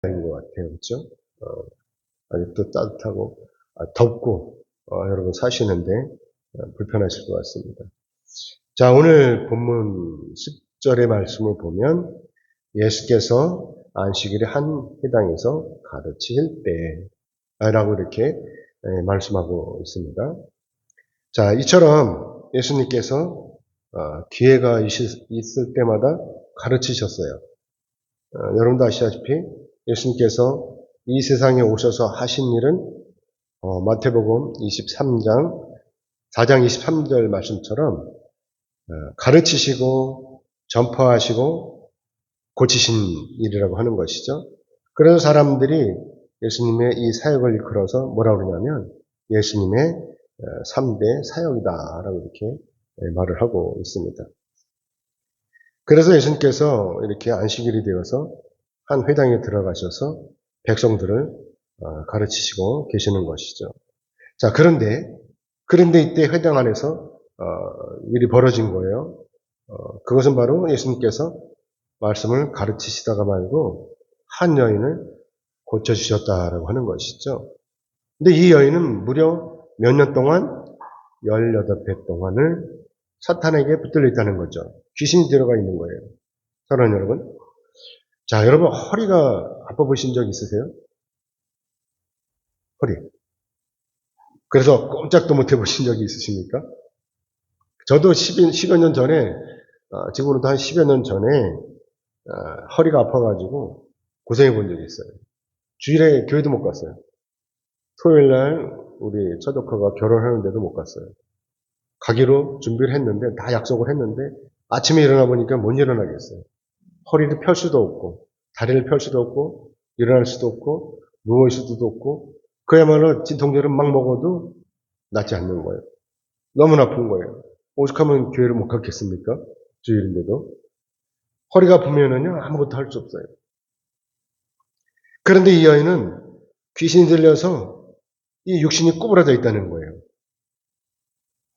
인 것 같아요. 그렇죠? 아직도 따뜻하고 덥고 여러분 사시는데 불편하실 것 같습니다. 자, 오늘 본문 10절의 말씀을 보면 예수께서 안식일에 한 회당에서 가르치실 때라고 이렇게 말씀하고 있습니다. 자, 이처럼 예수님께서 기회가 있을 때마다 가르치셨어요. 여러분도 아시다시피 예수님께서 이 세상에 오셔서 하신 일은 마태복음 23장 4장 23절 말씀처럼 가르치시고 전파하시고 고치신 일이라고 하는 것이죠. 그래서 사람들이 예수님의 이 사역을 이끌어서 뭐라고 그러냐면 예수님의 3대 사역이다라고 이렇게 말을 하고 있습니다. 그래서 예수님께서 이렇게 안식일이 되어서 한 회당에 들어가셔서 백성들을 가르치시고 계시는 것이죠. 자, 그런데 이때 회당 안에서 일이 벌어진 거예요. 그것은 바로 예수님께서 말씀을 가르치시다가 말고 한 여인을 고쳐주셨다라고 하는 것이죠. 근데 이 여인은 무려 몇 년 동안 18배 동안을 사탄에게 붙들려 있다는 거죠. 귀신이 들어가 있는 거예요. 사랑하는 여러분. 자, 여러분 허리가 아파보신 적 있으세요? 허리. 그래서 꼼짝도 못 해보신 적이 있으십니까? 저도 10여 년 전에, 지금으로부터 한 10여 년 전에 허리가 아파가지고 고생해 본 적이 있어요. 주일에 교회도 못 갔어요. 토요일 날 우리 처조카가 결혼하는데도 못 갔어요. 가기로 준비를 했는데 다 약속을 했는데 아침에 일어나 보니까 못 일어나겠어요. 허리를 펼 수도 없고 다리를 펼 수도 없고 일어날 수도 없고 누워있을 수도 없고 그야말로 진통제를 막 먹어도 낫지 않는 거예요. 너무 아픈 거예요. 오죽하면 교회를 못 갔겠습니까? 주일인데도. 허리가 아프면은요 아무것도 할 수 없어요. 그런데 이 여인은 귀신이 들려서 이 육신이 구부러져 있다는 거예요.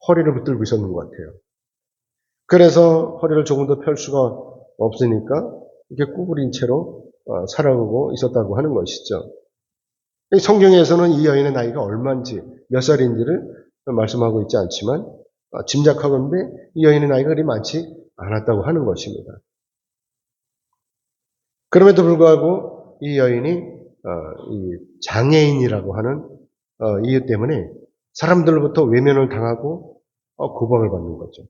허리를 붙들고 있었는 것 같아요. 그래서 허리를 조금 더 펼 수가 없으니까 이렇게 구부린 채로 살아가고 있었다고 하는 것이죠. 성경에서는 이 여인의 나이가 얼마인지 몇 살인지를 말씀하고 있지 않지만 짐작하건대 이 여인의 나이가 그리 많지 않았다고 하는 것입니다. 그럼에도 불구하고 이 여인이 이 장애인이라고 하는 이유 때문에 사람들로부터 외면을 당하고 고박을 받는 거죠.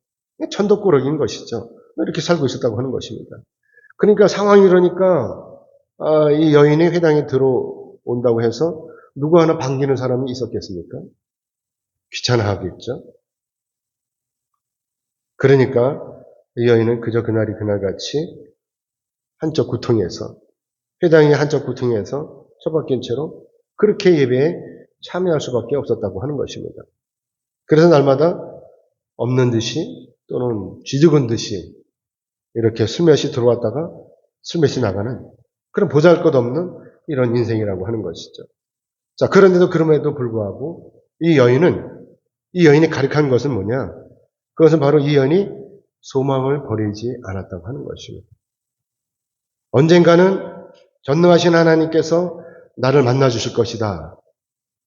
천덕꾸러기인 것이죠. 이렇게 살고 있었다고 하는 것입니다. 그러니까 상황이 이러니까 이 여인이 회당에 들어온다고 해서 누구 하나 반기는 사람이 있었겠습니까? 귀찮아하겠죠. 그러니까 이 여인은 그저 그날이 그날같이 한쪽 구통에서 회당의 한쪽 구통에서 처박힌 채로 그렇게 예배에 참여할 수밖에 없었다고 하는 것입니다. 그래서 날마다 없는 듯이 또는 쥐죽은 듯이 이렇게 슬며시 들어왔다가 슬며시 나가는 그런 보잘것없는 이런 인생이라고 하는 것이죠. 자, 그럼에도 불구하고 이 여인이 가르친 것은 뭐냐? 그것은 바로 이 여인이 소망을 버리지 않았다고 하는 것입니다. 언젠가는 전능하신 하나님께서 나를 만나 주실 것이다.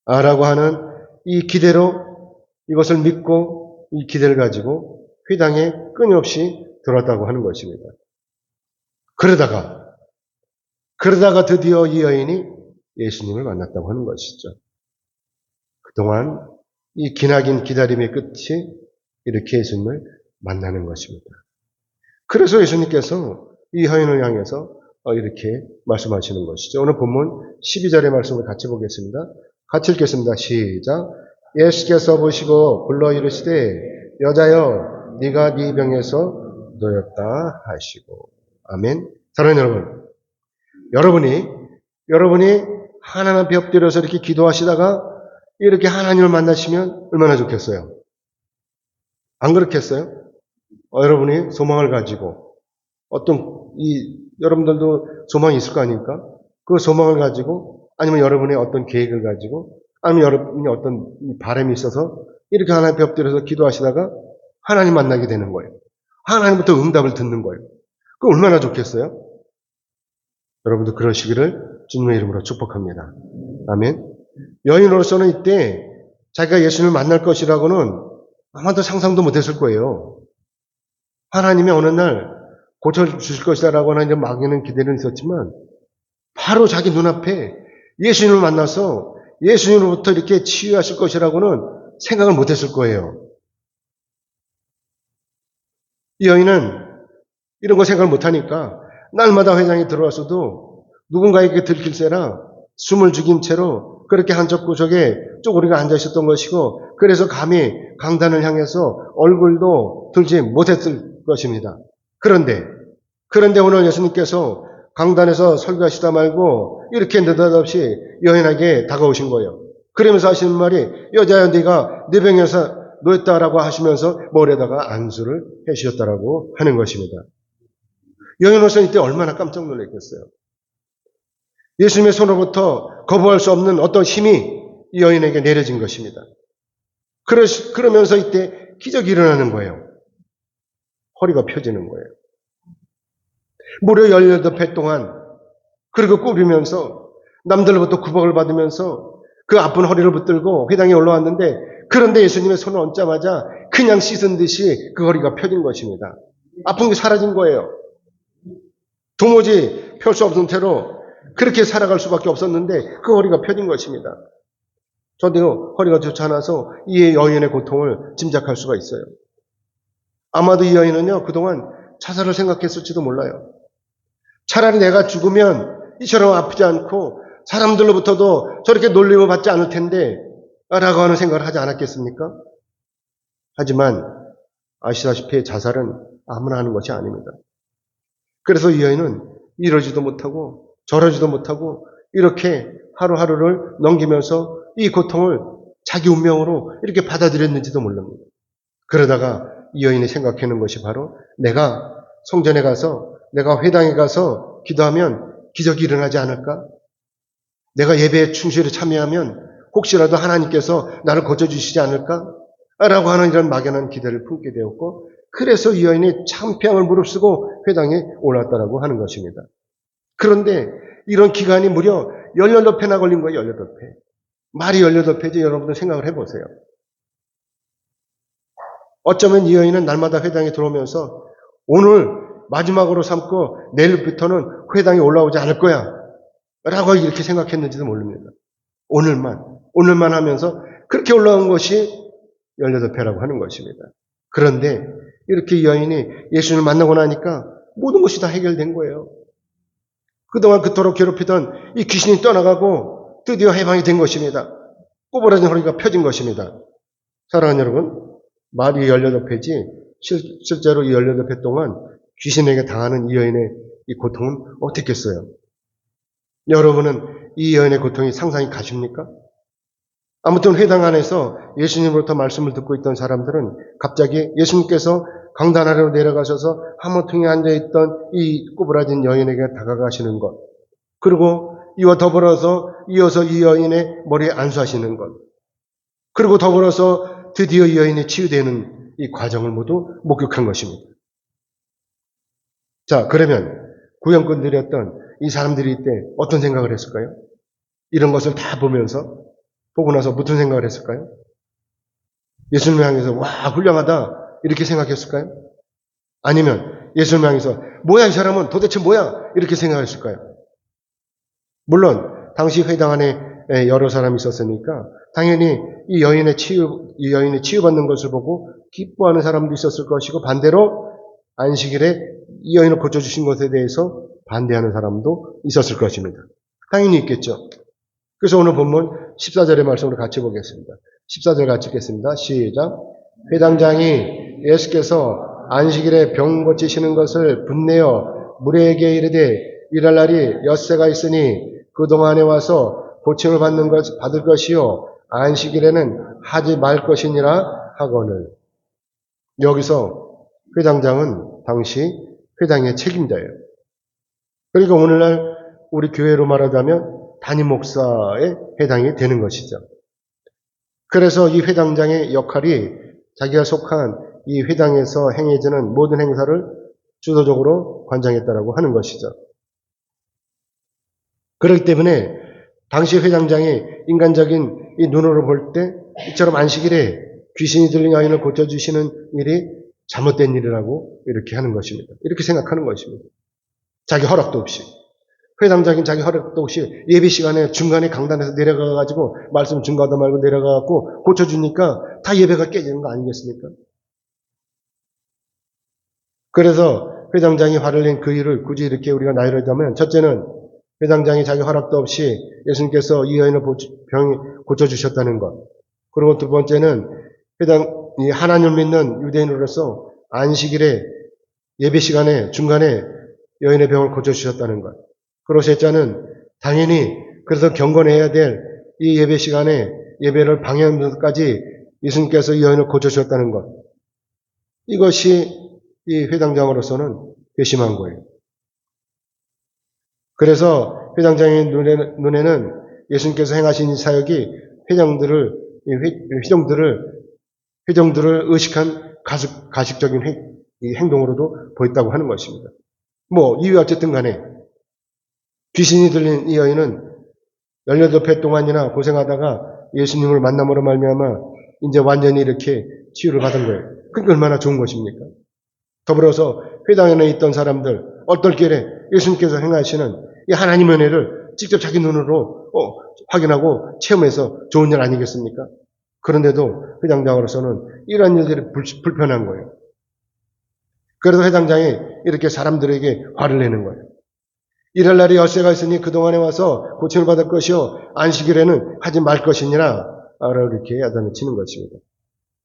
라고 하는 이 기대로 이것을 믿고 이 기대를 가지고 회당에 끊임없이 들어왔다고 하는 것입니다. 그러다가 드디어 이 여인이 예수님을 만났다고 하는 것이죠. 그동안 이 기나긴 기다림의 끝이 이렇게 예수님을 만나는 것입니다. 그래서 예수님께서 이 여인을 향해서 이렇게 말씀하시는 것이죠. 오늘 본문 12절의 말씀을 같이 보겠습니다. 같이 읽겠습니다. 시작. 예수께서 보시고 불러 이르시되 여자여 네가 네 병에서 놓였다 하시고. 아멘. 사랑하는 여러분, 여러분이 하나님 앞에 엎드려서 이렇게 기도하시다가 이렇게 하나님을 만나시면 얼마나 좋겠어요? 안 그렇겠어요? 여러분이 소망을 가지고 여러분들도 소망이 있을 거 아닙니까? 그 소망을 가지고 아니면 여러분의 어떤 계획을 가지고 아니면 여러분이 어떤 바람이 있어서 이렇게 하나님 앞에 엎드려서 기도하시다가 하나님 만나게 되는 거예요. 하나님부터 응답을 듣는 거예요. 그 얼마나 좋겠어요? 여러분도 그러시기를 주님의 이름으로 축복합니다. 아멘. 여인으로서는 이때 자기가 예수님을 만날 것이라고는 아마도 상상도 못했을 거예요. 하나님이 어느 날 고쳐주실 것이라고 하는 이런 막연한 기대는 있었지만 바로 자기 눈앞에 예수님을 만나서 예수님으로부터 이렇게 치유하실 것이라고는 생각을 못했을 거예요. 이 여인은 이런 거 생각을 못하니까 날마다 회당에 들어와서도 누군가에게 들킬세라 숨을 죽인 채로 그렇게 한쪽 구석에 쪼그리고 앉아 있었던 것이고, 그래서 감히 강단을 향해서 얼굴도 들지 못했을 것입니다. 그런데 오늘 예수님께서 강단에서 설교하시다 말고 이렇게 느닷없이 여인에게 다가오신 거예요. 그러면서 하시는 말이, 여자야 네가 네 병에서 놓였다라고 하시면서 머리에다가 안수를 해주셨다라고 하는 것입니다. 여인으로서 이때 얼마나 깜짝 놀랐겠어요. 예수님의 손으로부터 거부할 수 없는 어떤 힘이 이 여인에게 내려진 것입니다. 그러면서 이때 기적이 일어나는 거예요. 허리가 펴지는 거예요. 무려 18회 동안 그리고 꾸리면서 남들로부터 구박을 받으면서 그 아픈 허리를 붙들고 회당에 올라왔는데, 그런데 예수님의 손을 얹자마자 그냥 씻은 듯이 그 허리가 펴진 것입니다. 아픈 게 사라진 거예요. 도무지 펼 수 없는 채로 그렇게 살아갈 수밖에 없었는데 그 허리가 펴진 것입니다. 저도 허리가 좋지 않아서 이 여인의 고통을 짐작할 수가 있어요. 아마도 이 여인은요, 그동안 자살을 생각했을지도 몰라요. 차라리 내가 죽으면 이처럼 아프지 않고 사람들로부터도 저렇게 놀림을 받지 않을 텐데 라고 하는 생각을 하지 않았겠습니까? 하지만 아시다시피 자살은 아무나 하는 것이 아닙니다. 그래서 이 여인은 이러지도 못하고 저러지도 못하고 이렇게 하루하루를 넘기면서 이 고통을 자기 운명으로 이렇게 받아들였는지도 모릅니다. 그러다가 이 여인이 생각하는 것이 바로, 내가 성전에 가서, 내가 회당에 가서 기도하면 기적이 일어나지 않을까? 내가 예배에 충실히 참여하면 혹시라도 하나님께서 나를 고쳐주시지 않을까? 라고 하는 이런 막연한 기대를 품게 되었고, 그래서 이 여인이 창피함을 무릅쓰고 회당에 올랐다라고 하는 것입니다. 그런데 이런 기간이 무려 18회나 걸린 거예요. 18회. 말이 18회지 여러분들 생각을 해보세요. 어쩌면 이 여인은 날마다 회당에 들어오면서 오늘 마지막으로 삼고 내일부터는 회당에 올라오지 않을 거야 라고 이렇게 생각했는지도 모릅니다. 오늘만 하면서 그렇게 올라온 것이 18회라고 하는 것입니다. 그런데 이렇게 이 여인이 예수님을 만나고 나니까 모든 것이 다 해결된 거예요. 그동안 그토록 괴롭히던 이 귀신이 떠나가고 드디어 해방이 된 것입니다. 꼬부라진 허리가 펴진 것입니다. 사랑하는 여러분, 말이 18회지 실제로 이 18회 동안 귀신에게 당하는 이 여인의 이 고통은 어떻겠어요? 여러분은 이 여인의 고통이 상상이 가십니까? 아무튼 회당 안에서 예수님으로부터 말씀을 듣고 있던 사람들은 갑자기 예수님께서 강단 아래로 내려가셔서 하모퉁이에 앉아있던 이 꼬부라진 여인에게 다가가시는 것, 그리고 이와 더불어서 이어서 이 여인의 머리에 안수하시는 것, 그리고 더불어서 드디어 이 여인이 치유되는 이 과정을 모두 목격한 것입니다. 자, 그러면 구형꾼들이었던 이 사람들이 이때 어떤 생각을 했을까요? 이런 것을 다 보고 나서 무슨 생각을 했을까요? 예수님을 향해서 와, 훌륭하다 이렇게 생각했을까요? 아니면 예수님을 향해서 뭐야 이 사람은 도대체 뭐야 이렇게 생각했을까요? 물론 당시 회당 안에 여러 사람이 있었으니까 당연히 이 여인이 치유받는 것을 보고 기뻐하는 사람도 있었을 것이고, 반대로 안식일에 이 여인을 고쳐주신 것에 대해서 반대하는 사람도 있었을 것입니다. 당연히 있겠죠. 그래서 오늘 본문 14절의 말씀으로 같이 보겠습니다. 14절 같이 읽겠습니다. 시작. 회당장이 예수께서 안식일에 병 고치시는 것을 분내어 무리에게 이르되 일할 날이 엿새가 있으니 그동안에 와서 고침을 받을 것이요 안식일에는 하지 말 것이니라 하거늘. 여기서 회당장은 당시 회당의 책임자예요. 그러니까 오늘날 우리 교회로 말하자면 담임 목사에 해당이 되는 것이죠. 그래서 이 회당장의 역할이 자기가 속한 이 회당에서 행해지는 모든 행사를 주도적으로 관장했다라고 하는 것이죠. 그렇기 때문에 당시 회장장이 인간적인 이 눈으로 볼 때 이처럼 안식일에 귀신이 들린 여인을 고쳐주시는 일이 잘못된 일이라고 이렇게 하는 것입니다. 이렇게 생각하는 것입니다. 자기 허락도 없이. 회당장인 자기 허락도 없이 예배 시간에 중간에 강단에서 내려가가지고 말씀 증거하다 말고 내려가갖고 고쳐주니까 다 예배가 깨지는 거 아니겠습니까? 그래서 회당장이 화를 낸 그 일을 굳이 이렇게 우리가 나열하자면, 첫째는 회당장이 자기 허락도 없이 예수님께서 이 여인을 병이 고쳐주셨다는 것. 그리고 두 번째는 이 하나님을 믿는 유대인으로서 안식일에 예배 시간에 중간에 여인의 병을 고쳐주셨다는 것. 그리고 셋째는 당연히 그래서 경건해야 될 이 예배 시간에 예배를 방해하면서까지 예수님께서 이 여인을 고쳐주셨다는 것. 이것이 이 회당장으로서는 괘씸한 거예요. 그래서 회당장의 눈에는 예수님께서 행하신 이 사역이 회정들을 의식한 가식적인 행동으로도 보였다고 하는 것입니다. 이유 어쨌든 간에 귀신이 들린 이 여인은 18회 동안이나 고생하다가 예수님을 만남으로 말미암아 이제 완전히 이렇게 치유를 받은 거예요. 그게 얼마나 좋은 것입니까? 더불어서 회당에 있던 사람들, 어떨결에 예수님께서 행하시는 이 하나님의 은혜를 직접 자기 눈으로 확인하고 체험해서 좋은 일 아니겠습니까? 그런데도 회당장으로서는 이러한 일들이 불편한 거예요. 그래서 회당장이 이렇게 사람들에게 화를 내는 거예요. 이럴 날이 엿새가 있으니 그동안에 와서 고침을 받을 것이요 안식일에는 하지 말 것이니라 이렇게 야단을 치는 것입니다.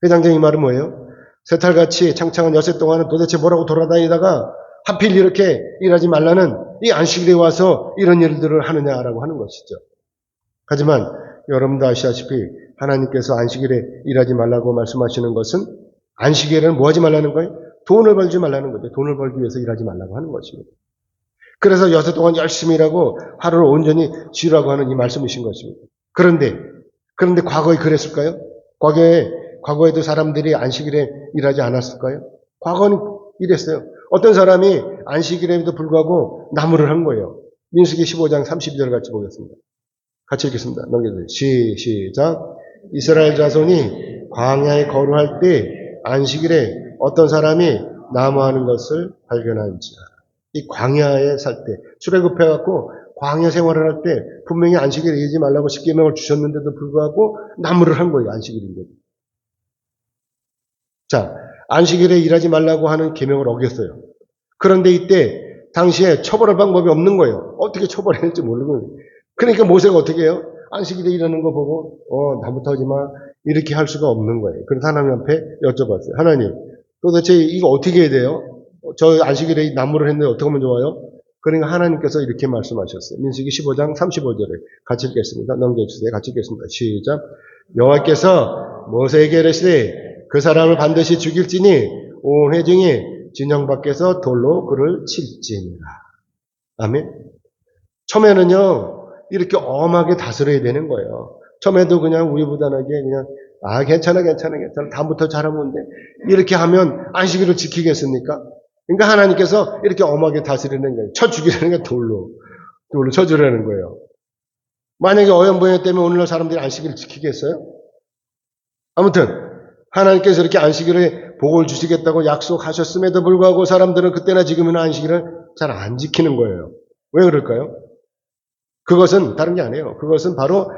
회당장이 말은 뭐예요? 새탈같이 창창한 엿새 동안은 도대체 뭐라고 돌아다니다가 하필 이렇게 일하지 말라는 이 안식일에 와서 이런 일들을 하느냐라고 하는 것이죠. 하지만 여러분도 아시다시피 하나님께서 안식일에 일하지 말라고 말씀하시는 것은 안식일에는 뭐 하지 말라는 거예요? 돈을 벌지 말라는 거죠. 돈을 벌기 위해서 일하지 말라고 하는 것입니다. 그래서 엿새 동안 열심히 일하고 하루를 온전히 쉬라고 하는 이 말씀이신 것입니다. 그런데 과거에 그랬을까요? 과거에도 사람들이 안식일에 일하지 않았을까요? 과거는 이랬어요. 어떤 사람이 안식일에도 불구하고 나무를 한 거예요. 민수기 15장 32절 같이 보겠습니다. 같이 읽겠습니다. 넘겨주세요. 시작. 이스라엘 자손이 광야에 거루할 때 안식일에 어떤 사람이 나무하는 것을 발견한지라. 이 광야에 살 때, 출애굽해갖고 광야 생활을 할 때 분명히 안식일에 일하지 말라고 십계명을 주셨는데도 불구하고 나무를 한 거예요. 안식일인데. 자, 안식일에 일하지 말라고 하는 계명을 어겼어요. 그런데 이때 당시에 처벌할 방법이 없는 거예요. 어떻게 처벌해야 할지 모르는 거예요. 그러니까 모세가 어떻게 해요? 안식일에 일하는 거 보고 나부터 하지 마 이렇게 할 수가 없는 거예요. 그래서 하나님 앞에 여쭤봤어요. 하나님, 도대체 이거 어떻게 해야 돼요? 저 안식일에 나무를 했는데 어떻게 하면 좋아요? 그러니까 하나님께서 이렇게 말씀하셨어요. 민수기 15장 35절에 같이 읽겠습니다. 넘겨주세요. 같이 읽겠습니다. 시작. 여호와께서 모세에게 이르시되 그 사람을 반드시 죽일지니 온 회중이 진영 밖에서 돌로 그를 칠지니라. 아멘. 처음에는요 이렇게 엄하게 다스려야 되는 거예요. 처음에도 그냥 우유부단하게 그냥 괜찮아 다음부터 잘하면 돼 이렇게 하면 안식일을 지키겠습니까? 그러니까 하나님께서 이렇게 엄하게 다스리는 거예요. 쳐 죽이라는 게 돌로 쳐주라는 거예요. 만약에 어연부연 때문에 오늘날 사람들이 안식일을 지키겠어요? 아무튼 하나님께서 이렇게 안식일에 복을 주시겠다고 약속하셨음에도 불구하고 사람들은 그때나 지금이나 안식일을 잘 안 지키는 거예요. 왜 그럴까요? 그것은 다른 게 아니에요. 그것은 바로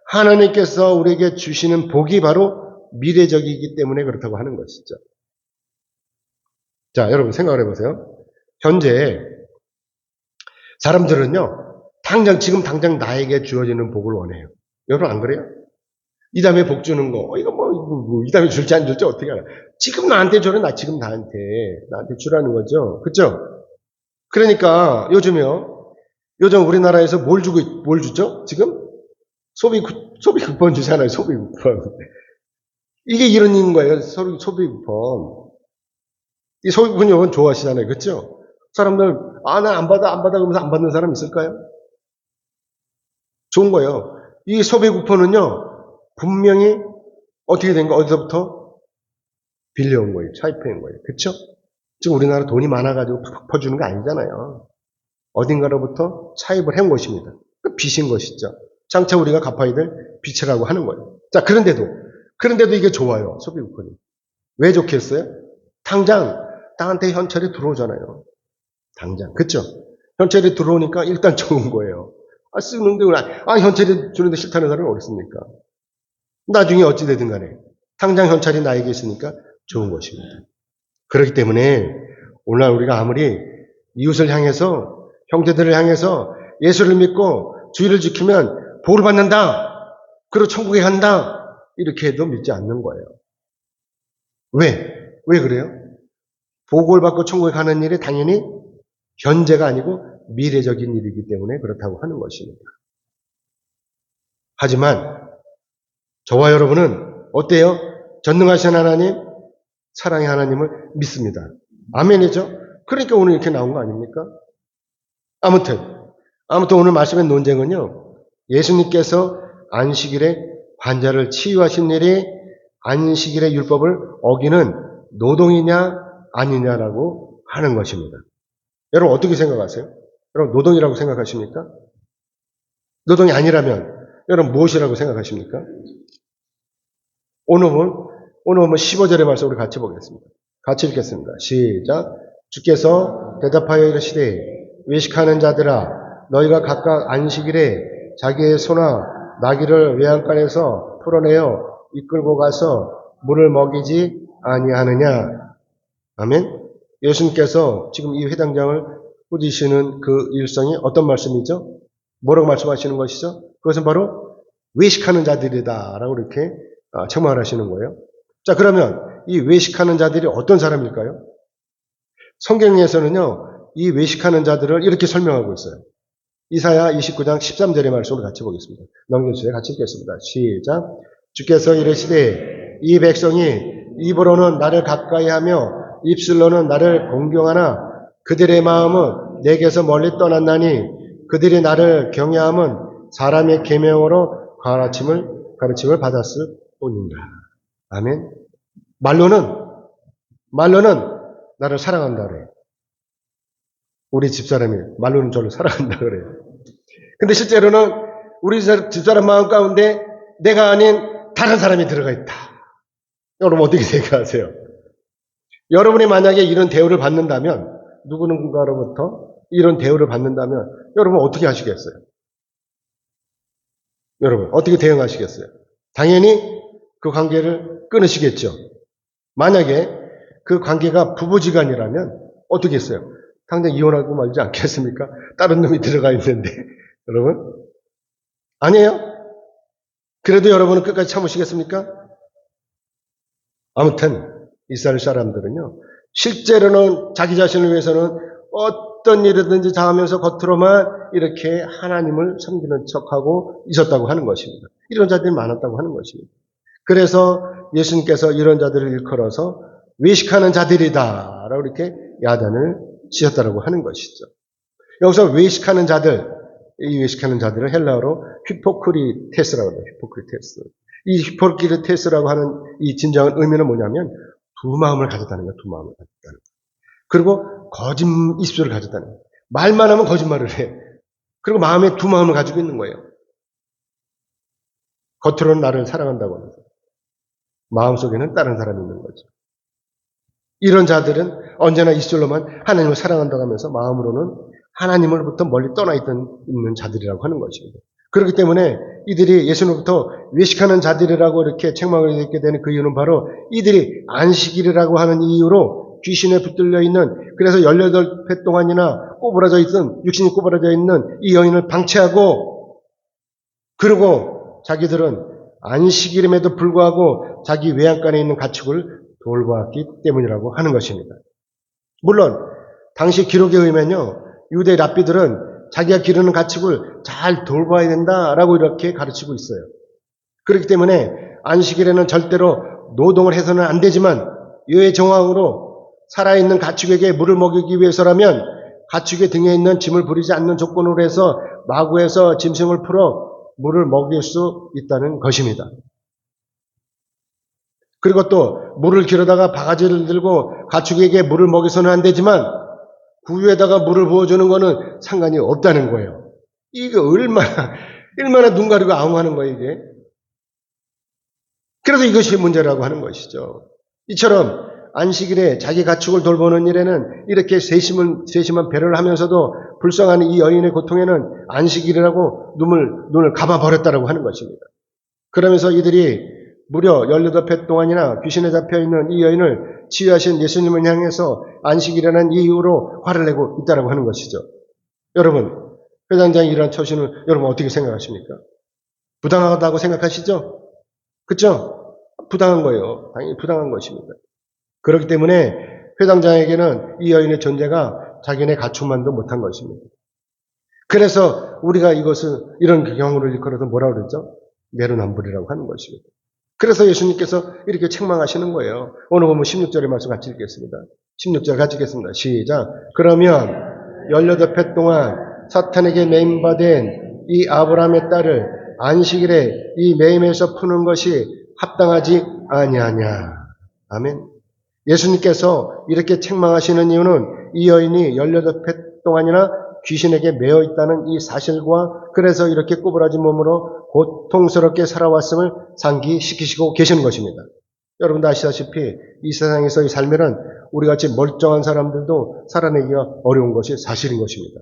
하나님께서 우리에게 주시는 복이 바로 미래적이기 때문에 그렇다고 하는 것이죠. 자, 여러분 생각을 해보세요. 현재 사람들은요, 지금 당장 나에게 주어지는 복을 원해요. 여러분 안 그래요? 이 다음에 복 주는 거, 이거 이 다음에 줄지 안 줄지 어떻게 알아? 지금 나한테 줘라, 지금 나한테 주라는 거죠. 그죠? 그러니까 요즘 우리나라에서 뭘 주죠? 지금? 소비 쿠폰 주잖아요, 소비 쿠폰. 이게 이런 거예요, 소비 쿠폰. 이 소비 쿠폰 여러분 좋아하시잖아요, 그죠? 사람들, 나 안 받아, 그러면서 안 받는 사람 있을까요? 좋은 거예요. 이 소비 쿠폰은요, 분명히 어떻게 된 거, 어디서부터? 빌려온 거예요. 차입해온 거예요. 그쵸? 지금 우리나라 돈이 많아가지고 팍팍 퍼주는 거 아니잖아요. 어딘가로부터 차입을 해온 것입니다. 빚인 것이죠. 장차 우리가 갚아야 될 빚이라고 하는 거예요. 자, 그런데도 이게 좋아요. 소비국권이. 왜 좋겠어요? 당장 나한테 현찰이 들어오잖아요. 당장. 그쵸? 현찰이 들어오니까 일단 좋은 거예요. 쓰는데, 현찰이 주는데 싫다는 사람이 어디 있습니까? 나중에 어찌되든 간에. 당장 현찰이 나에게 있으니까 좋은 것입니다. 그렇기 때문에 오늘 우리가 아무리 이웃을 향해서, 형제들을 향해서 예수를 믿고 주의를 지키면 복을 받는다. 그리고 천국에 간다. 이렇게 해도 믿지 않는 거예요. 왜 그래요? 복을 받고 천국에 가는 일이 당연히 현재가 아니고 미래적인 일이기 때문에 그렇다고 하는 것입니다. 하지만 저와 여러분은 어때요? 전능하신 하나님, 사랑의 하나님을 믿습니다. 아멘이죠? 그러니까 오늘 이렇게 나온 거 아닙니까? 아무튼 오늘 말씀의 논쟁은요. 예수님께서 안식일에 환자를 치유하신 일이 안식일의 율법을 어기는 노동이냐 아니냐라고 하는 것입니다. 여러분 어떻게 생각하세요? 여러분 노동이라고 생각하십니까? 노동이 아니라면 여러분 무엇이라고 생각하십니까? 오늘 보면 15절의 말씀 우리 같이 보겠습니다. 같이 읽겠습니다. 시작. 주께서 대답하여 이르시되 외식하는 자들아 너희가 각각 안식일에 자기의 소나 나귀를 외양간에서 풀어내어 이끌고 가서 물을 먹이지 아니하느냐. 아멘. 예수님께서 지금 이 회당장을 꾸짖으시는 그 일성이 어떤 말씀이죠? 뭐라고 말씀하시는 것이죠? 그것은 바로 외식하는 자들이다 라고 이렇게 책망을 하시는 거예요. 자, 그러면 이 외식하는 자들이 어떤 사람일까요? 성경에서는요, 이 외식하는 자들을 이렇게 설명하고 있어요. 이사야 29장 13절의 말씀을 같이 보겠습니다. 넘겨주세요. 같이 읽겠습니다. 시작. 주께서 이르시되 이 백성이 입으로는 나를 가까이하며 입술로는 나를 공경하나 그들의 마음은 내게서 멀리 떠났나니 그들이 나를 경외함은 사람의 계명으로 가르침을 받았을 뿐인가. 아멘. 말로는 나를 사랑한다 그래요. 우리 집사람이 말로는 저를 사랑한다 그래요. 근데 실제로는 우리 집사람 마음 가운데 내가 아닌 다른 사람이 들어가 있다. 여러분 어떻게 생각하세요? 여러분이 만약에 이런 대우를 받는다면 누구누군가로부터 이런 대우를 받는다면 여러분 어떻게 하시겠어요? 여러분 어떻게 대응하시겠어요? 당연히 그 관계를 끊으시겠죠. 만약에 그 관계가 부부지간이라면 어떻게 했어요? 당장 이혼하고 말지 않겠습니까? 다른 놈이 들어가 있는데 여러분 아니에요? 그래도 여러분은 끝까지 참으시겠습니까? 아무튼 이스라엘 사람들은요 실제로는 자기 자신을 위해서는 어떤 일이든지 당하면서 겉으로만 이렇게 하나님을 섬기는 척하고 있었다고 하는 것입니다. 이런 자들이 많았다고 하는 것입니다. 그래서 예수님께서 이런 자들을 일컬어서 외식하는 자들이다 라고 이렇게 야단을 치셨다고 하는 것이죠. 여기서 외식하는 자들, 이 외식하는 자들을 헬라어로 히포크리테스라고 해요. 히포크리테스. 이 히포크리테스라고 하는 이 진정한 의미는 뭐냐면 두 마음을 가졌다는 거예요. 두 마음을 가졌다는 거예요. 그리고 거짓 입술을 가졌다는 거예요. 말만 하면 거짓말을 해. 그리고 마음에 두 마음을 가지고 있는 거예요. 겉으로는 나를 사랑한다고 하면서 마음속에는 다른 사람이 있는 거죠. 이런 자들은 언제나 입술로만 하나님을 사랑한다고 하면서 마음으로는 하나님으로부터 멀리 떠나 있는 자들이라고 하는 것입니다. 그렇기 때문에 이들이 예수님으로부터 외식하는 자들이라고 이렇게 책망을 듣게 되는 그 이유는 바로 이들이 안식일이라고 하는 이유로 귀신에 붙들려 있는 그래서 18회 동안이나 꼬부라져 있던 육신이 꼬부라져 있는 이 여인을 방치하고 그리고 자기들은 안식일임에도 불구하고 자기 외양간에 있는 가축을 돌보았기 때문이라고 하는 것입니다. 물론 당시 기록에 의하면요 유대 랍비들은 자기가 기르는 가축을 잘 돌봐야 된다라고 이렇게 가르치고 있어요. 그렇기 때문에 안식일에는 절대로 노동을 해서는 안 되지만 여의 정황으로 살아있는 가축에게 물을 먹이기 위해서라면 가축의 등에 있는 짐을 부리지 않는 조건으로 해서 마구에서 짐승을 풀어 물을 먹일 수 있다는 것입니다. 그리고 또 물을 기르다가 바가지를 들고 가축에게 물을 먹여서는 안 되지만 구유에다가 물을 부어주는 것은 상관이 없다는 거예요. 이게 얼마나 눈 가리고 아웅하는 거예요, 이게. 그래서 이것이 문제라고 하는 것이죠. 이처럼 안식일에 자기 가축을 돌보는 일에는 이렇게 세심한 배려를 하면서도 불쌍한 이 여인의 고통에는 안식일이라고 눈을 감아버렸다라고 하는 것입니다. 그러면서 이들이 무려 18회 동안이나 귀신에 잡혀있는 이 여인을 치유하신 예수님을 향해서 안식일이라는 이유로 화를 내고 있다라고 하는 것이죠. 여러분, 회당장이 이러한 처신을 여러분 어떻게 생각하십니까? 부당하다고 생각하시죠? 그렇죠? 부당한 거예요. 당연히 부당한 것입니다. 그렇기 때문에 회당장에게는 이 여인의 존재가 자기네 가축만도 못한 것입니다. 그래서 우리가 이런 경우를 일컬어서 뭐라고 그러죠? 내로남불이라고 하는 것입니다. 그래서 예수님께서 이렇게 책망하시는 거예요. 오늘 보면 16절의 말씀 같이 읽겠습니다. 16절 같이 읽겠습니다. 시작. 그러면 18회 동안 사탄에게 매임받은 이 아브라함의 딸을 안식일에 이 매임에서 푸는 것이 합당하지 아니하냐. 아멘. 예수님께서 이렇게 책망하시는 이유는 이 여인이 18회 동안이나 귀신에게 매여 있다는 이 사실과 그래서 이렇게 꼬부라진 몸으로 고통스럽게 살아왔음을 상기시키시고 계시는 것입니다. 여러분도 아시다시피 이 세상에서의 삶에는 우리같이 멀쩡한 사람들도 살아내기가 어려운 것이 사실인 것입니다.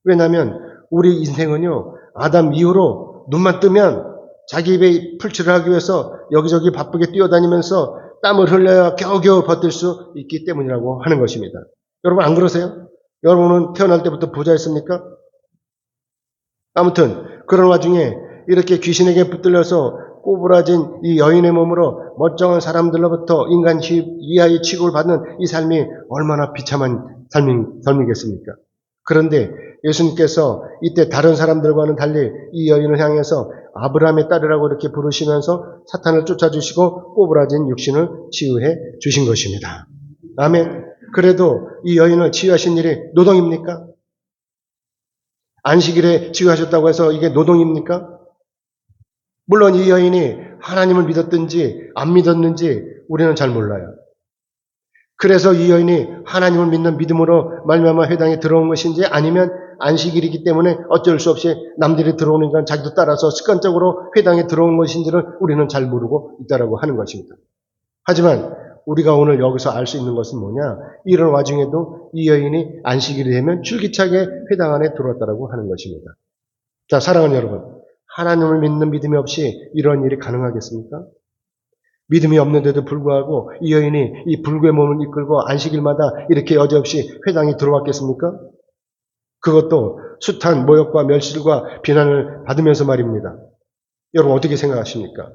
왜냐하면 우리 인생은요, 아담 이후로 눈만 뜨면 자기 입에 풀칠을 하기 위해서 여기저기 바쁘게 뛰어다니면서 땀을 흘려야 겨우겨우 버틸 수 있기 때문이라고 하는 것입니다. 여러분 안 그러세요? 여러분은 태어날 때부터 부자였습니까? 아무튼 그런 와중에 이렇게 귀신에게 붙들려서 꼬부라진 이 여인의 몸으로 멀쩡한 사람들로부터 인간 이하의 취급을 받는 이 삶이 얼마나 비참한 삶이겠습니까? 그런데 예수님께서 이때 다른 사람들과는 달리 이 여인을 향해서 아브라함의 딸이라고 이렇게 부르시면서 사탄을 쫓아주시고 꼬부라진 육신을 치유해 주신 것입니다. 아멘. 그래도 이 여인을 치유하신 일이 노동입니까? 안식일에 치유하셨다고 해서 이게 노동입니까? 물론 이 여인이 하나님을 믿었든지 안 믿었는지 우리는 잘 몰라요. 그래서 이 여인이 하나님을 믿는 믿음으로 말미암아 회당에 들어온 것인지 아니면 안식일이기 때문에 어쩔 수 없이 남들이 들어오니까 자기도 따라서 습관적으로 회당에 들어온 것인지를 우리는 잘 모르고 있다라고 하는 것입니다. 하지만 우리가 오늘 여기서 알 수 있는 것은 뭐냐? 이런 와중에도 이 여인이 안식일이 되면 줄기차게 회당 안에 들어왔다라고 하는 것입니다. 자, 사랑하는 여러분, 하나님을 믿는 믿음이 없이 이런 일이 가능하겠습니까? 믿음이 없는데도 불구하고 이 여인이 이 불구의 몸을 이끌고 안식일마다 이렇게 여지없이 회당에 들어왔겠습니까? 그것도 숱한 모욕과 멸실과 비난을 받으면서 말입니다. 여러분 어떻게 생각하십니까?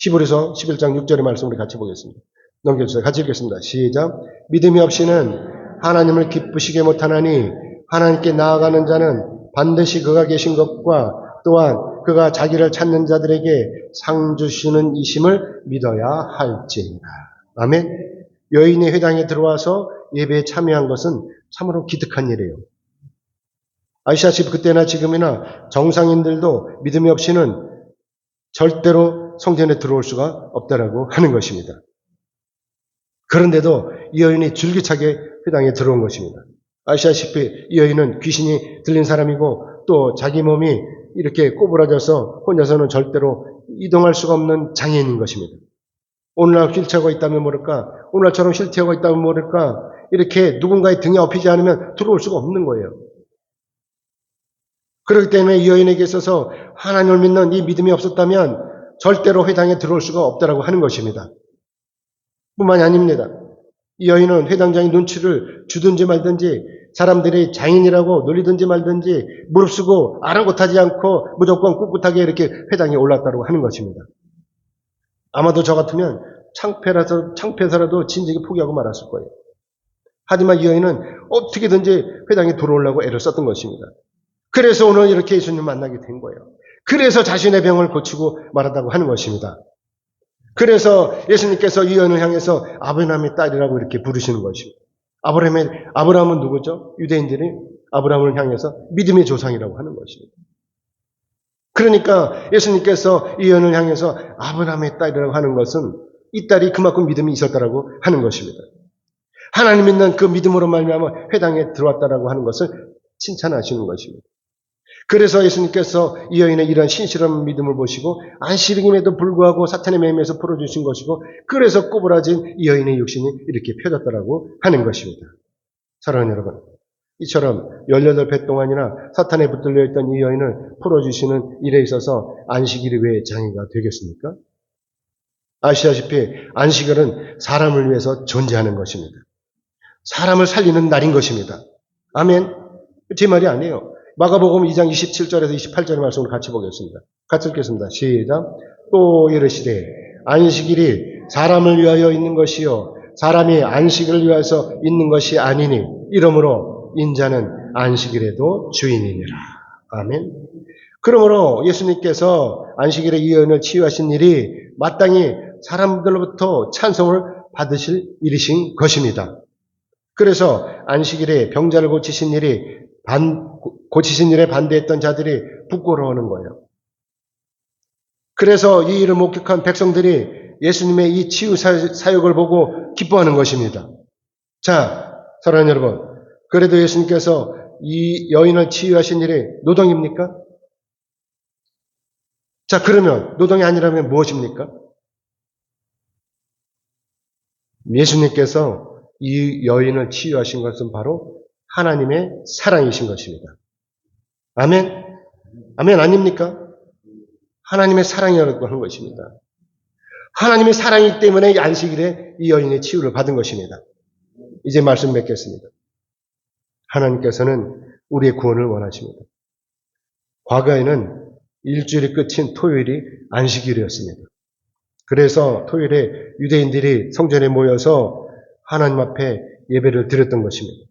히브리서 11장 6절의 말씀 우리 같이 보겠습니다. 넘겨주세요. 같이 읽겠습니다. 시작. 믿음이 없이는 하나님을 기쁘시게 못하나니 하나님께 나아가는 자는 반드시 그가 계신 것과 또한 그가 자기를 찾는 자들에게 상 주시는 이심을 믿어야 할지니라. 아멘. 여인이 회당에 들어와서 예배에 참여한 것은 참으로 기특한 일이에요. 아시다시피 그때나 지금이나 정상인들도 믿음이 없이는 절대로 성전에 들어올 수가 없다라고 하는 것입니다. 그런데도 이 여인이 줄기차게 회당에 들어온 것입니다. 아시다시피 이 여인은 귀신이 들린 사람이고 또 자기 몸이 이렇게 꼬부라져서 혼자서는 절대로 이동할 수가 없는 장애인인 것입니다. 오늘날 휠체어가 있다면 모를까, 오늘날처럼 휠체어가 있다면 모를까, 이렇게 누군가의 등에 업히지 않으면 들어올 수가 없는 거예요. 그렇기 때문에 이 여인에게 있어서 하나님을 믿는 이 믿음이 없었다면 절대로 회당에 들어올 수가 없다라고 하는 것입니다. 뿐만이 아닙니다. 이 여인은 회당장의 눈치를 주든지 말든지 사람들이 장인이라고 놀리든지 말든지 무릅쓰고 아랑곳하지 않고 무조건 꿋꿋하게 이렇게 회당에 올랐다고 하는 것입니다. 아마도 저 같으면 창피해서라도 진즉에 포기하고 말았을 거예요. 하지만 이 여인은 어떻게든지 회당에 들어오려고 애를 썼던 것입니다. 그래서 오늘 이렇게 예수님 만나게 된 거예요. 그래서 자신의 병을 고치고 말한다고 하는 것입니다. 그래서 예수님께서 이 여인을 향해서 아브라함의 딸이라고 이렇게 부르시는 것입니다. 아브라함은 누구죠? 유대인들이 아브라함을 향해서 믿음의 조상이라고 하는 것입니다. 그러니까 예수님께서 이 여인을 향해서 아브라함의 딸이라고 하는 것은 이 딸이 그만큼 믿음이 있었다라고 하는 것입니다. 하나님 믿는 그 믿음으로 말미암아 회당에 들어왔다라고 하는 것을 칭찬하시는 것입니다. 그래서 예수님께서 이 여인의 이런 신실한 믿음을 보시고 안식임에도 불구하고 사탄의 매임에서 풀어주신 것이고, 그래서 꼬부라진 이 여인의 육신이 이렇게 펴졌다라고 하는 것입니다. 사랑하는 여러분, 이처럼 18배 동안이나 사탄에 붙들려 있던 이 여인을 풀어주시는 일에 있어서 안식일이 왜 장애가 되겠습니까? 아시다시피 안식일은 사람을 위해서 존재하는 것입니다. 사람을 살리는 날인 것입니다. 아멘. 제 말이 아니에요. 마가복음 2장 27절에서 28절의 말씀을 같이 보겠습니다. 같이 읽겠습니다. 시작. 또 이르시되 안식일이 사람을 위하여 있는 것이요 사람이 안식을 위하여 있는 것이 아니니 이러므로 인자는 안식일에도 주인이니라. 아멘. 그러므로 예수님께서 안식일에 이 여인을 치유하신 일이 마땅히 사람들로부터 찬송을 받으실 일이신 것입니다. 그래서 안식일에 병자를 고치신 일에 반대했던 자들이 부끄러워하는 거예요. 그래서 이 일을 목격한 백성들이 예수님의 이 치유 사역을 보고 기뻐하는 것입니다. 자, 사랑하는 여러분, 그래도 예수님께서 이 여인을 치유하신 일이 노동입니까? 자, 그러면 노동이 아니라면 무엇입니까? 예수님께서 이 여인을 치유하신 것은 바로 하나님의 사랑이신 것입니다. 아멘? 아멘 아닙니까? 하나님의 사랑이라고 하는 것입니다. 하나님의 사랑이기 때문에 이 안식일에 이 여인의 치유를 받은 것입니다. 이제 말씀 맺겠습니다. 하나님께서는 우리의 구원을 원하십니다. 과거에는 일주일이 끝인 토요일이 안식일이었습니다. 그래서 토요일에 유대인들이 성전에 모여서 하나님 앞에 예배를 드렸던 것입니다.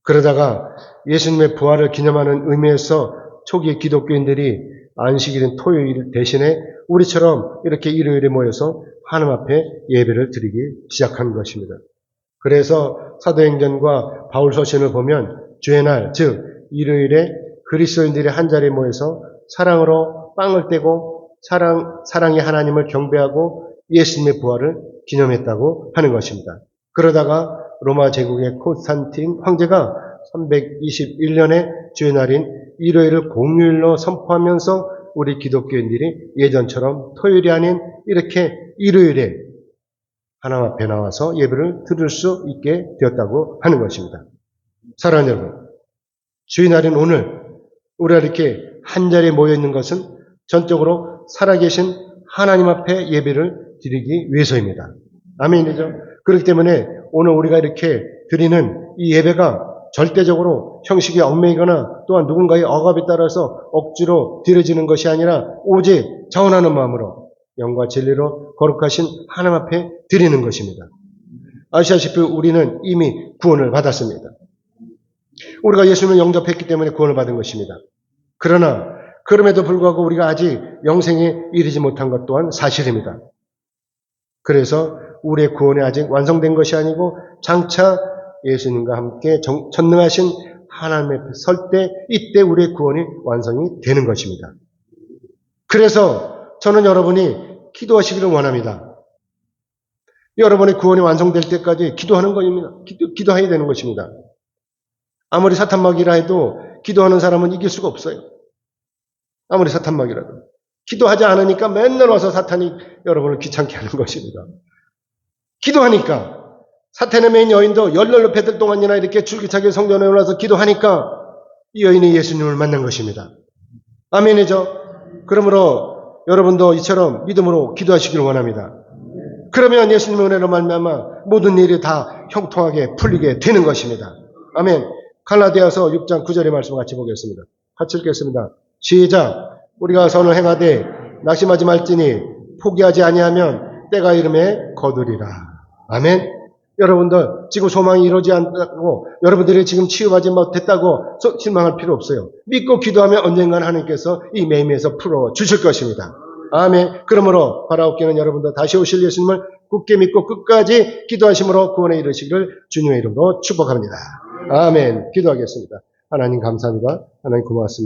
그러다가 예수님의 부활을 기념하는 의미에서 초기 기독교인들이 안식일인 토요일 대신에 우리처럼 이렇게 일요일에 모여서 하나님 앞에 예배를 드리기 시작한 것입니다. 그래서 사도행전과 바울서신을 보면 주의 날, 즉 일요일에 그리스도인들이 한자리에 모여서 사랑으로 빵을 떼고 사랑의 하나님을 경배하고 예수님의 부활을 기념했다고 하는 것입니다. 그러다가 로마 제국의 콘스탄틴 황제가 321년에 주의 날인 일요일을 공휴일로 선포하면서 우리 기독교인들이 예전처럼 토요일이 아닌 이렇게 일요일에 하나님 앞에 나와서 예배를 드릴 수 있게 되었다고 하는 것입니다. 사랑하는 여러분, 주의 날인 오늘 우리가 이렇게 한자리에 모여 있는 것은 전적으로 살아계신 하나님 앞에 예배를 드리기 위해서입니다. 아멘이죠? 그렇기 때문에 오늘 우리가 이렇게 드리는 이 예배가 절대적으로 형식이 얽매이거나 또한 누군가의 억압에 따라서 억지로 드려지는 것이 아니라 오직 자원하는 마음으로 영과 진리로 거룩하신 하나님 앞에 드리는 것입니다. 아시다시피 우리는 이미 구원을 받았습니다. 우리가 예수님을 영접했기 때문에 구원을 받은 것입니다. 그러나 그럼에도 불구하고 우리가 아직 영생에 이르지 못한 것 또한 사실입니다. 그래서 우리의 구원이 아직 완성된 것이 아니고 장차 예수님과 함께 전능하신 하나님 앞에 설 때 이때 우리의 구원이 완성이 되는 것입니다. 그래서 저는 여러분이 기도하시기를 원합니다. 여러분의 구원이 완성될 때까지 기도하는 것입니다. 기도해야 되는 것입니다. 아무리 사탄막이라 해도 기도하는 사람은 이길 수가 없어요. 아무리 사탄막이라도. 기도하지 않으니까 맨날 와서 사탄이 여러분을 귀찮게 하는 것입니다. 기도하니까 사탄의 메인 여인도 18배들 동안이나 이렇게 줄기차게 성전에 올라서 기도하니까 이 여인이 예수님을 만난 것입니다. 아멘이죠? 그러므로 여러분도 이처럼 믿음으로 기도하시기를 원합니다. 그러면 예수님의 은혜로 말미암아 모든 일이 다 형통하게 풀리게 되는 것입니다. 아멘. 갈라디아서 6장 9절의 말씀 같이 보겠습니다. 같이 읽겠습니다. 시작. 우리가 선을 행하되 낙심하지 말지니 포기하지 아니하면 때가 이름에 거두리라. 아멘. 여러분들 지금 소망이 이루어지지 않다고 여러분들이 지금 치유하지 못했다고 실망할 필요 없어요. 믿고 기도하면 언젠가는 하나님께서 이 매임에서 풀어주실 것입니다. 아멘. 그러므로 바라옵기는 여러분들 다시 오실 예수님을 굳게 믿고 끝까지 기도하심으로 구원에 이르시기를 주님의 이름으로 축복합니다. 아멘. 기도하겠습니다. 하나님 감사합니다. 하나님 고맙습니다.